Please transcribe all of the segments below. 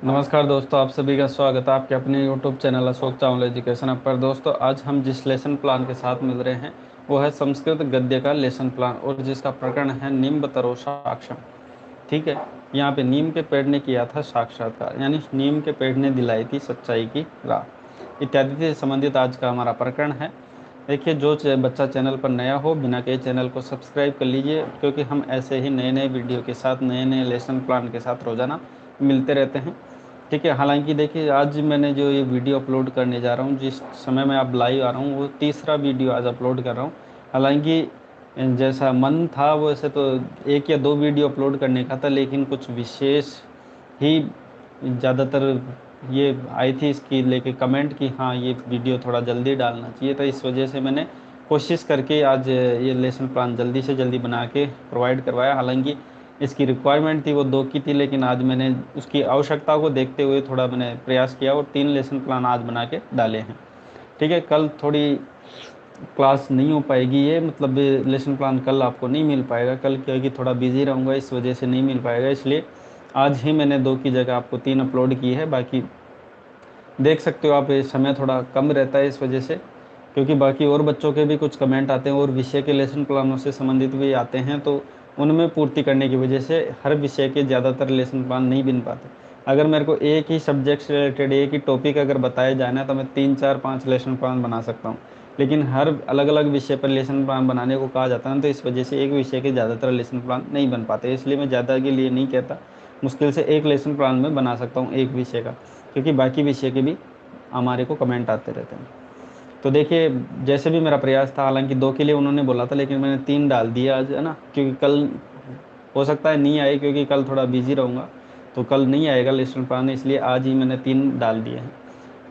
नमस्कार दोस्तों, आप सभी का स्वागत है आपके अपने YouTube चैनल अशोक चावल एजुकेशन ऐप पर। दोस्तों, आज हम जिस लेसन प्लान के साथ मिल रहे हैं वो है संस्कृत गद्य का लेसन प्लान, और जिसका प्रकरण है निम्ब तरो साक्ष्यम। ठीक है, यहाँ पे नीम के पेड़ ने किया था साक्षात्कार, यानी नीम के पेड़ ने दिलाई थी सच्चाई की राह इत्यादि से संबंधित आज का हमारा प्रकरण है। देखिए, जो बच्चा चैनल पर नया हो बिना के चैनल को सब्सक्राइब कर लीजिए, क्योंकि हम ऐसे ही नए नए वीडियो के साथ नए नए लेसन प्लान के साथ रोज़ाना मिलते रहते हैं। ठीक है, हालांकि देखिए, आज मैंने जो ये वीडियो अपलोड करने जा रहा हूँ, जिस समय मैं अब लाइव आ रहा हूँ, वो तीसरा वीडियो आज अपलोड कर रहा हूँ। हालांकि जैसा मन था वैसे तो एक या दो वीडियो अपलोड करने का था, लेकिन कुछ विशेष ही ज़्यादातर ये आई थी इसकी लेके कमेंट कि हाँ, ये वीडियो थोड़ा जल्दी डालना चाहिए था। इस वजह से मैंने कोशिश करके आज ये लेसन प्लान जल्दी से जल्दी बना के प्रोवाइड करवाया। हालांकि इसकी रिक्वायरमेंट थी वो 2 की थी, लेकिन आज मैंने उसकी आवश्यकता को देखते हुए थोड़ा मैंने प्रयास किया और 3 लेसन प्लान आज बना के डाले हैं। ठीक है, कल थोड़ी क्लास नहीं हो पाएगी, ये मतलब लेसन प्लान कल आपको नहीं मिल पाएगा कल, क्योंकि थोड़ा बिजी रहूँगा, इस वजह से नहीं मिल पाएगा। इसलिए आज ही मैंने 2 की जगह आपको 3 अपलोड की है। बाकी देख सकते हो आप, ये समय थोड़ा कम रहता है इस वजह से, क्योंकि बाकी और बच्चों के भी कुछ कमेंट आते हैं और विषय के लेसन प्लानों से संबंधित भी आते हैं, तो उनमें पूर्ति करने की वजह से हर विषय के ज़्यादातर लेसन प्लान नहीं बन पाते। अगर मेरे को एक ही सब्जेक्ट से रिलेटेड एक ही टॉपिक अगर बताया जाए ना, तो मैं 3 4 5 लेसन प्लान बना सकता हूँ। लेकिन हर अलग अलग विषय पर लेसन प्लान बनाने को कहा जाता है, तो इस वजह से एक विषय के ज़्यादातर लेसन प्लान नहीं बन पाते। इसलिए मैं ज़्यादा के लिए नहीं कहता, मुश्किल से एक लेसन प्लान में बना सकता हूँ एक विषय का, क्योंकि बाकी विषय के भी हमारे को कमेंट आते रहते हैं। तो देखिए, जैसे भी मेरा प्रयास था, हालांकि 2 के लिए उन्होंने बोला था, लेकिन मैंने 3 डाल दिया आज, है ना, क्योंकि कल हो सकता है नहीं आए, क्योंकि कल थोड़ा बिजी रहूँगा, तो कल नहीं आएगा लेसन प्लान, इसलिए आज ही मैंने 3 डाल दिए हैं।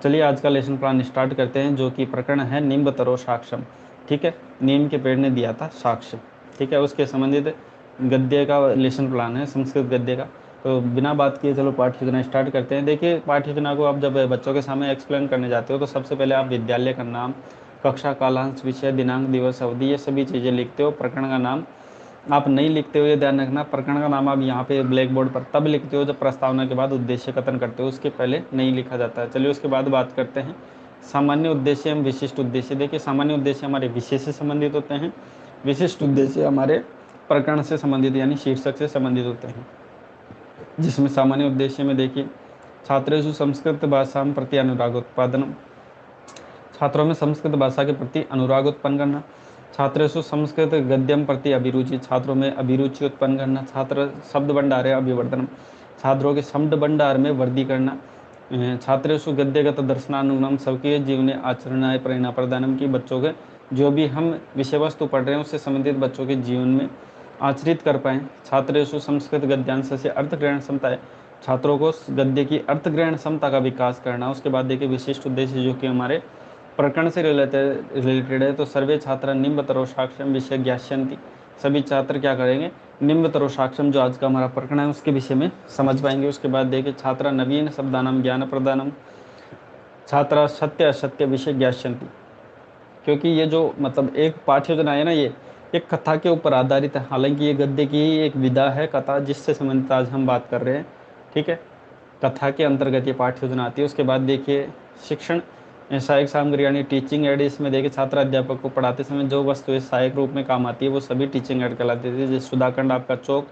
चलिए आज का लेसन प्लान स्टार्ट करते हैं, जो कि प्रकरण है निम्ब तरो साक्ष्यम। ठीक है, नीम के पेड़ ने दिया था साक्ष्य। ठीक है, उसके संबंधित गद्य का लेसन प्लान है, संस्कृत गद्य का। तो बिना बात किए चलो पाठ्य योजना स्टार्ट करते हैं। देखिए, पाठ्य योजना को आप जब बच्चों के सामने एक्सप्लेन करने जाते हो, तो सबसे पहले आप विद्यालय का नाम, कक्षा, कालांश, विषय, दिनांक, दिवस, अवधि, ये सभी चीज़ें लिखते हो। प्रकरण का नाम आप नहीं लिखते हो, ये ध्यान रखना। प्रकरण का नाम आप यहाँ पे ब्लैक बोर्ड पर तब लिखते हो जब प्रस्तावना के बाद उद्देश्य कथन करते हो, उसके पहले नहीं लिखा जाता है। चलिए उसके बाद बात करते हैं सामान्य उद्देश्य एवं विशिष्ट उद्देश्य। देखिए, सामान्य उद्देश्य हमारे विषय से संबंधित होते हैं, विशिष्ट उद्देश्य हमारे प्रकरण से संबंधित यानी शीर्षक से संबंधित होते हैं। जिसमें सामान्य उद्देश्य में देखिए, छात्रेषु संस्कृत भाषा प्रति अनुराग उत्पादन, छात्रों में संस्कृत भाषा के प्रति अनुराग उत्पन्न करना। छात्रेषु संस्कृत गद्यम प्रति अभिरुचि, छात्रों में अभिरुचि उत्पन्न करना। छात्र शब्द भंडार अभिवर्धन, छात्रों के शब्द भंडार में वृद्धि करना। छात्रेषु गद्यगत दर्शनानुगुणम, सबके जीवन आचरणाय प्रेरणा प्रदानम, की बच्चों के जो भी हम विषय वस्तु पढ़ रहे हैं उससे संबंधित बच्चों के जीवन में आचरित कर पाएँ। छात्रेषु संस्कृत गद्यांश से अर्थ ग्रहण क्षमता है, छात्रों को गद्य की अर्थ ग्रहण क्षमता का विकास करना। उसके बाद देखिए विशिष्ट उद्देश्य जो कि हमारे प्रकरण से रिलेटेड है, तो सर्वे छात्र निम्ब तरो साक्ष्यम विषय ज्ञास्यन्ति, सभी छात्र क्या करेंगे, निम्ब तरो साक्ष्यम जो आज का हमारा प्रकरण है उसके विषय में समझ पाएंगे। उसके बाद देखिए, छात्रा नवीन शब्दानाम ज्ञान प्रदानम, छात्रा सत्य असत्य विषय ज्ञास्यन्ति। क्योंकि ये जो मतलब एक पाठ्य योजना है ना, ये एक कथा के ऊपर आधारित है। हालांकि ये गद्य की ही एक विधा है, कथा जिससे संबंधित आज हम बात कर रहे हैं। ठीक है, कथा के अंतर्गत ये पाठ्य योजना आती है। उसके बाद देखिए, शिक्षण सहायक सामग्री यानी टीचिंग एड। इसमें देखिए, छात्र अध्यापक को पढ़ाते समय जो वस्तु सहायक रूप में काम आती है वो सभी टीचिंग एड कहलाती है। जैसे सुधाखंड आपका चौक,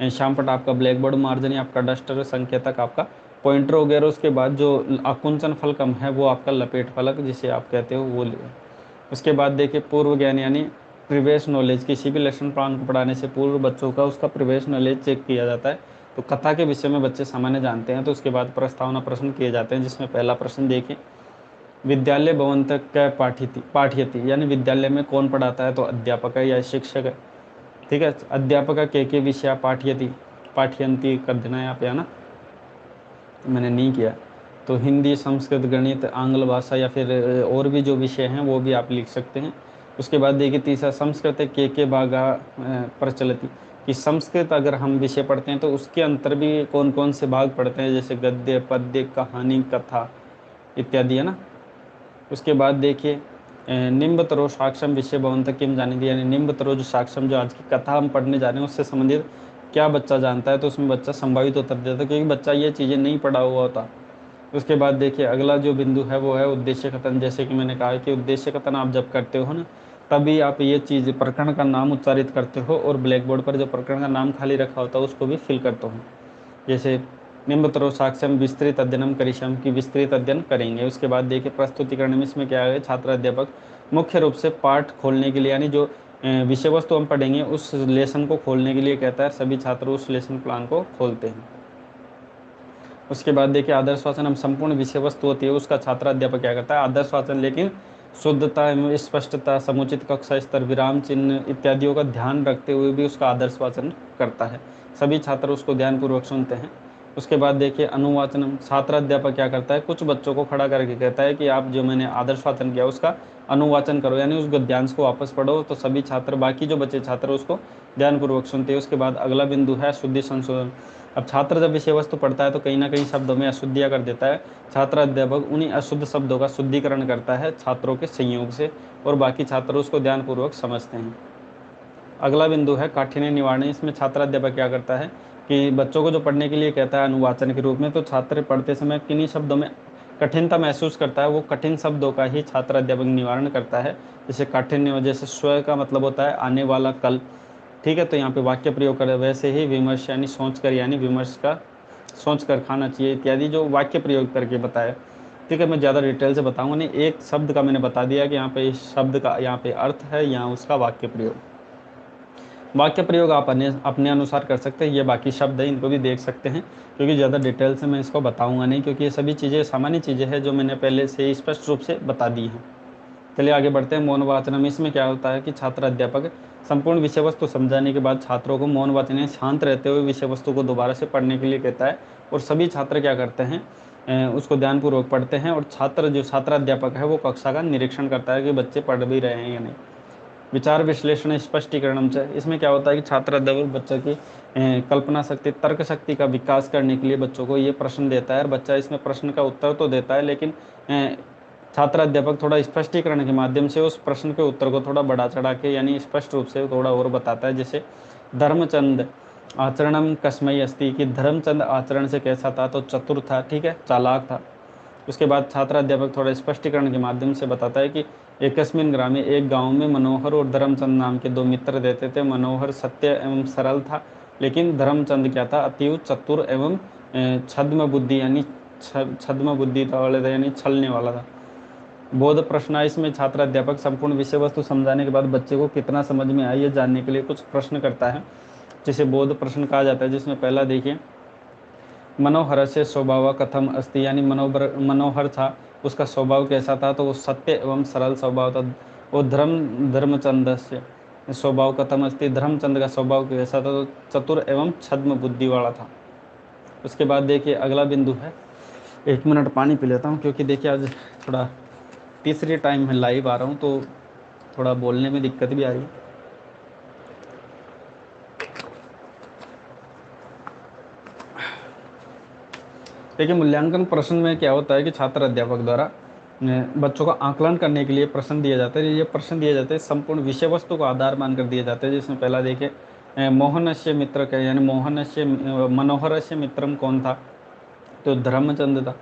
श्यामपट आपका ब्लैक बोर्ड, मार्जनी आपका डस्टर, संकेतक आपका पॉइंटर वगैरह। उसके बाद जो आकुंचन फलकम है वो आपका लपेट फलक जिसे आप कहते हो वो। उसके बाद देखिए, पूर्व ज्ञान यानी प्रीवियस नॉलेज, किसी भी लेसन प्लान को पढ़ाने से पूर्व बच्चों का उसका प्रीवियस नॉलेज चेक किया जाता है। तो कथा के विषय में बच्चे सामान्य जानते हैं, तो उसके बाद प्रस्तावना प्रश्न किए जाते हैं, जिसमें पहला प्रश्न देखिए, विद्यालय भवन तक क्या पाठ्यति, यानी विद्यालय में कौन पढ़ाता है, तो अध्यापक है या शिक्षक है। ठीक है, अध्यापक के विषय पाठ्यति पाठ्यंती कर देना है यहाँ पे, है ना, मैंने नहीं किया। तो हिंदी, संस्कृत, गणित, आंग्ल भाषा या फिर और भी जो विषय हैं वो भी आप लिख सकते हैं। उसके बाद देखिए तीसरा, संस्कृत के भागा प्रचलति, कि संस्कृत अगर हम विषय पढ़ते हैं तो उसके अंतर भी कौन कौन से भाग पढ़ते हैं, जैसे गद्य, पद्य, कहानी, कथा इत्यादि, है ना। उसके बाद देखिए, निम्ब तरो साक्ष्यम विषय भवंत किम जाने दी, यानी निम्ब तरो जो साक्ष्यम जो आज की कथा हम पढ़ने जा रहे हैं उससे संबंधित क्या बच्चा जानता है, तो उसमें बच्चा संभावित उत्तर देता है, क्योंकि बच्चा ये चीज़ें नहीं पढ़ा हुआ होता। उसके बाद देखिए अगला जो बिंदु है वो है उद्देश्य कथन। जैसे कि मैंने कहा कि उद्देश्य कथन आप जब करते हो ना, तभी आप ये चीज़ प्रकरण का नाम उच्चारित करते हो और ब्लैक बोर्ड पर जो प्रकरण का नाम खाली रखा होता है उसको भी फिल करते हो। जैसे निम्बतरो साक्ष्यम विस्तृत अध्ययनम करिष्यम की विस्तृत अध्ययन करेंगे। उसके बाद देखिए प्रस्तुतिकरण में इसमें क्या है, छात्र अध्यापक मुख्य रूप से पाठ खोलने के लिए, यानी जो विषय वस्तु हम पढ़ेंगे उस लेसन को खोलने के लिए कहता है, सभी छात्र उस लेसन प्लान को खोलते हैं। उसके बाद देखिए आदर्श वाचन, हम संपूर्ण विषय वस्तु होती है उसका छात्र अध्यापक क्या करता है, आदर्श वाचन, लेकिन शुद्धता एवं स्पष्टता, समुचित कक्षा स्तर, विराम चिन्ह इत्यादियों का ध्यान रखते हुए भी उसका आदर्श वाचन करता है। सभी छात्र उसको ध्यानपूर्वक सुनते हैं। उसके बाद देखिए अनुवाचन, छात्र अध्यापक क्या करता है, कुछ बच्चों को खड़ा करके कहता है कि आप जो मैंने आदर्श वाचन किया उसका अनुवाचन करो, यानी उस गद्यांश को वापस पढ़ो। तो सभी छात्र, बाकी जो बचे छात्र उसको ध्यानपूर्वक सुनते हैं। उसके बाद अगला बिंदु है शुद्धि संशोधन। अब छात्र जब विषय वस्तु पढ़ता है तो कहीं ना कहीं शब्दों में अशुद्धियाँ कर देता है। छात्र अध्यापक उन्हीं अशुद्ध शब्दों का शुद्धिकरण करता है छात्रों के संयोग से, और बाकी छात्र उसको ध्यानपूर्वक समझते हैं। अगला बिंदु है काठिन्य निवारण। इसमें छात्र अध्यापक क्या करता है कि बच्चों को जो पढ़ने के लिए कहता है अनुवाचन के रूप में, तो छात्र पढ़ते समय किन्हीं शब्दों में कठिनता महसूस करता है, वो कठिन शब्दों का ही छात्र अध्यापक निवारण करता है। जैसे काठिन्य, जैसे स्व का मतलब होता है आने वाला कल, ठीक है, तो यहाँ पे वाक्य प्रयोग करें। वैसे ही विमर्श यानी सोच कर, यानी विमर्श का सोच कर खाना चाहिए इत्यादि जो वाक्य प्रयोग करके बताया। ठीक है, मैं ज़्यादा डिटेल से बताऊंगा नहीं, एक शब्द का मैंने बता दिया कि यहाँ पे इस शब्द का यहाँ पे अर्थ है, यहाँ उसका वाक्य प्रयोग। वाक्य प्रयोग आप अपने अनुसार कर सकते हैं, ये बाकी शब्द है इनको भी देख सकते हैं, क्योंकि ज़्यादा डिटेल से मैं इसको बताऊंगा नहीं, क्योंकि ये सभी चीज़ें सामान्य चीज़ें हैं जो मैंने पहले से स्पष्ट रूप से बता दी हैं। चलिए आगे बढ़ते हैं। मौन वाचनम, इसमें क्या होता है कि छात्र अध्यापक संपूर्ण विषय वस्तु समझाने के बाद छात्रों को मौन वाचन यानी शांत रहते हुए विषय वस्तु को दोबारा से पढ़ने के लिए कहता है, और सभी छात्र क्या करते हैं, उसको ध्यानपूर्वक पढ़ते हैं, और छात्र अध्यापक है वो कक्षा का निरीक्षण करता है कि बच्चे पढ़ भी रहे हैं या नहीं। विचार विश्लेषण स्पष्टीकरण से, इसमें क्या होता है कि छात्र अध्यापक बच्चे की कल्पना शक्ति, तर्क शक्ति का विकास करने के लिए बच्चों को ये प्रश्न देता है, और बच्चा इसमें प्रश्न का उत्तर तो देता है, लेकिन छात्र अध्यापक थोड़ा स्पष्टीकरण के माध्यम से उस प्रश्न के उत्तर को थोड़ा बढ़ा चढ़ा के, यानी स्पष्ट रूप से थोड़ा और बताता है। जैसे धर्मचंद आचरणम कस्मई अस्ति, कि धर्मचंद आचरण से कैसा था, तो चतुर था, ठीक है, चालाक था। उसके बाद छात्र अध्यापक थोड़ा स्पष्टीकरण के माध्यम से बताता है कि एकस्मिन ग्रामे, एक गांव में मनोहर और धर्मचंद नाम के दो मित्र रहते थे। मनोहर सत्य एवं सरल था, लेकिन धर्मचंद क्या था, अतीव चतुर एवं छद्म बुद्धि, यानी छद्म बुद्धि वाले था, यानी छलने वाला था। बोध प्रश्न, इसमें छात्र अध्यापक संपूर्ण विषय वस्तु समझाने के बाद बच्चे को कितना समझ में आई ये जानने के लिए कुछ प्रश्न करता है, जिसे बोध प्रश्न कहा जाता है। जिसमें पहला देखिए, मनोहर से स्वभाव कथम अस्ति, यानी मनोहर था उसका स्वभाव कैसा था, तो वो सत्य एवं सरल स्वभाव था। वो धर्मचंद से स्वभाव कथम अस्ति, धर्मचंद का स्वभाव कैसा था, तो चतुर एवं छद्म बुद्धि वाला था। उसके बाद देखिए अगला बिंदु है, 1 मिनट पानी पी लेता हूँ, क्योंकि देखिए आज थोड़ा तीसरी टाइम मैं लाइव आ रहा हूँ तो थोड़ा बोलने में दिक्कत भी आ रही है। देखिए मूल्यांकन प्रश्न में क्या होता है कि छात्र अध्यापक द्वारा बच्चों का आकलन करने के लिए प्रश्न दिए जाते हैं। ये प्रश्न दिए जाते हैं संपूर्ण विषय वस्तु को आधार मानकर दिए जाते हैं। जिसमें पहला देखिए मोहनस्य मित्र का, यानी मोहनस्य मनोहरस्य मित्रम कौन था, तो धर्मचंद था।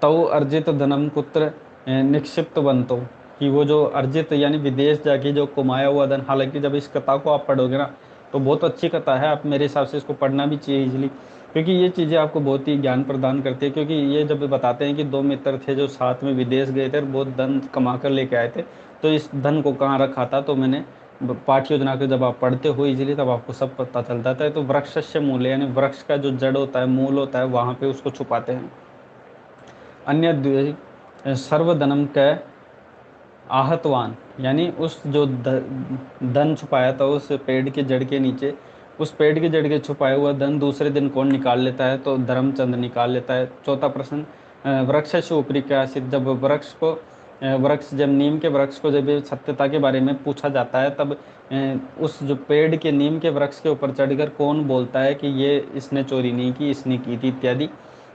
तौ अर्जित धनम कुत्र निक्षिप्त बनतो, कि वो जो अर्जित यानी विदेश जाके जो कमाया हुआ धन, हालांकि जब इस कथा को आप पढ़ोगे ना तो बहुत अच्छी कथा है, आप मेरे हिसाब से इसको पढ़ना भी चाहिए इजीली, क्योंकि ये चीज़ें आपको बहुत ही ज्ञान प्रदान करती है। क्योंकि ये जब बताते हैं कि दो मित्र थे जो साथ में विदेश गए थे और बहुत धन कमा कर लेके आए थे, तो इस धन को कहाँ रखा था, तो मैंने पाठ्य योजना के जब आप पढ़ते हो इजीली तब आपको सब पता चलता है। तो वृक्ष से मूल, यानी वृक्ष का जो जड़ होता है, मूल होता है, वहाँ पे उसको छुपाते हैं। अन्य सर्वधनम कै आहतवान, यानी उस जो धन छुपाया था उस पेड़ के जड़ के नीचे, उस पेड़ के जड़ के छुपाया हुआ धन दूसरे दिन कौन निकाल लेता है, तो धर्मचंद निकाल लेता है। चौथा प्रश्न, वृक्ष से ऊपरी क्या आसित, जब वृक्ष को जब नीम के वृक्ष को जब सत्यता के बारे में पूछा जाता है, तब उस जो पेड़ के नीम के वृक्ष के ऊपर चढ़कर कौन बोलता है कि ये इसने चोरी नहीं की, इसने की थी, इत्यादि।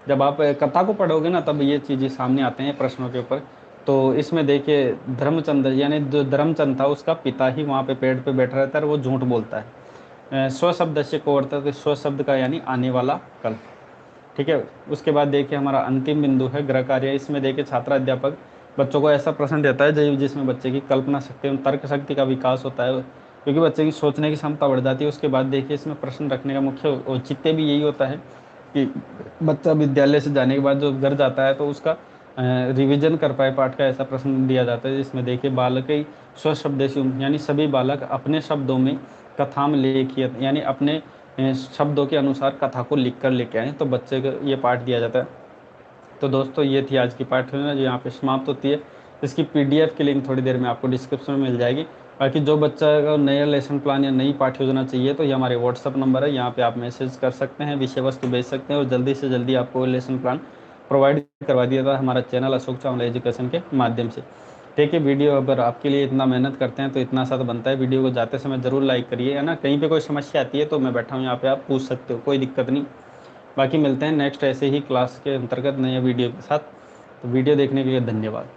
जब आप कथा को पढ़ोगे ना तब ये चीज़ें सामने आते हैं प्रश्नों के ऊपर। तो इसमें देखिए धर्मचंद, यानी जो धर्मचंद था उसका पिता ही वहाँ पे पेड़ पे बैठा रहता है और वो झूठ बोलता है। स्व शब्द से को अर्थ है, तो स्व शब्द का यानी आने वाला कल। ठीक है। उसके बाद देखिए हमारा अंतिम बिंदु है गृह कार्य। इसमें देखिए छात्र अध्यापक बच्चों को ऐसा प्रश्न देता है जिसमें बच्चे की कल्पना शक्ति एवं तर्क शक्ति का विकास होता है, क्योंकि बच्चे की सोचने की क्षमता बढ़ जाती है। उसके बाद देखिए इसमें प्रश्न रखने का मुख्य औचित्य भी यही होता है कि बच्चा विद्यालय से जाने के बाद जो घर जाता है तो उसका रिवीजन कर पाए पाठ का, ऐसा प्रश्न दिया जाता है। जिसमें देखिए बालक ही स्वशब्देशु यानी सभी बालक अपने शब्दों में कथाम लेखिए यानी अपने शब्दों के अनुसार कथा को लिख कर लेके आए, तो बच्चे को ये पाठ दिया जाता है। तो दोस्तों ये थी आज की पाठ योजना जो यहाँ पे समाप्त होती है। इसकी पीडीएफ की लिंक थोड़ी देर में आपको डिस्क्रिप्शन में मिल जाएगी। बाकी जो बच्चा का नया लेसन प्लान या नई पाठ योजना चाहिए तो ये हमारे व्हाट्सअप नंबर है, यहाँ पे आप मैसेज कर सकते हैं, विषय वस्तु भेज सकते हैं और जल्दी से जल्दी आपको लेसन प्लान प्रोवाइड करवा दिया था हमारा चैनल अशोक चावला एजुकेशन के माध्यम से। ठीक है, वीडियो अगर आपके लिए इतना मेहनत करते हैं तो इतना सा तो बनता है, वीडियो को जाते समय ज़रूर लाइक करिए, है ना। कहीं पे कोई समस्या आती है तो मैं बैठा हूँ यहाँ पे, आप पूछ सकते हो, कोई दिक्कत नहीं। बाकी मिलते हैं नेक्स्ट ऐसे ही क्लास के अंतर्गत नए वीडियो के साथ। तो वीडियो देखने के लिए धन्यवाद।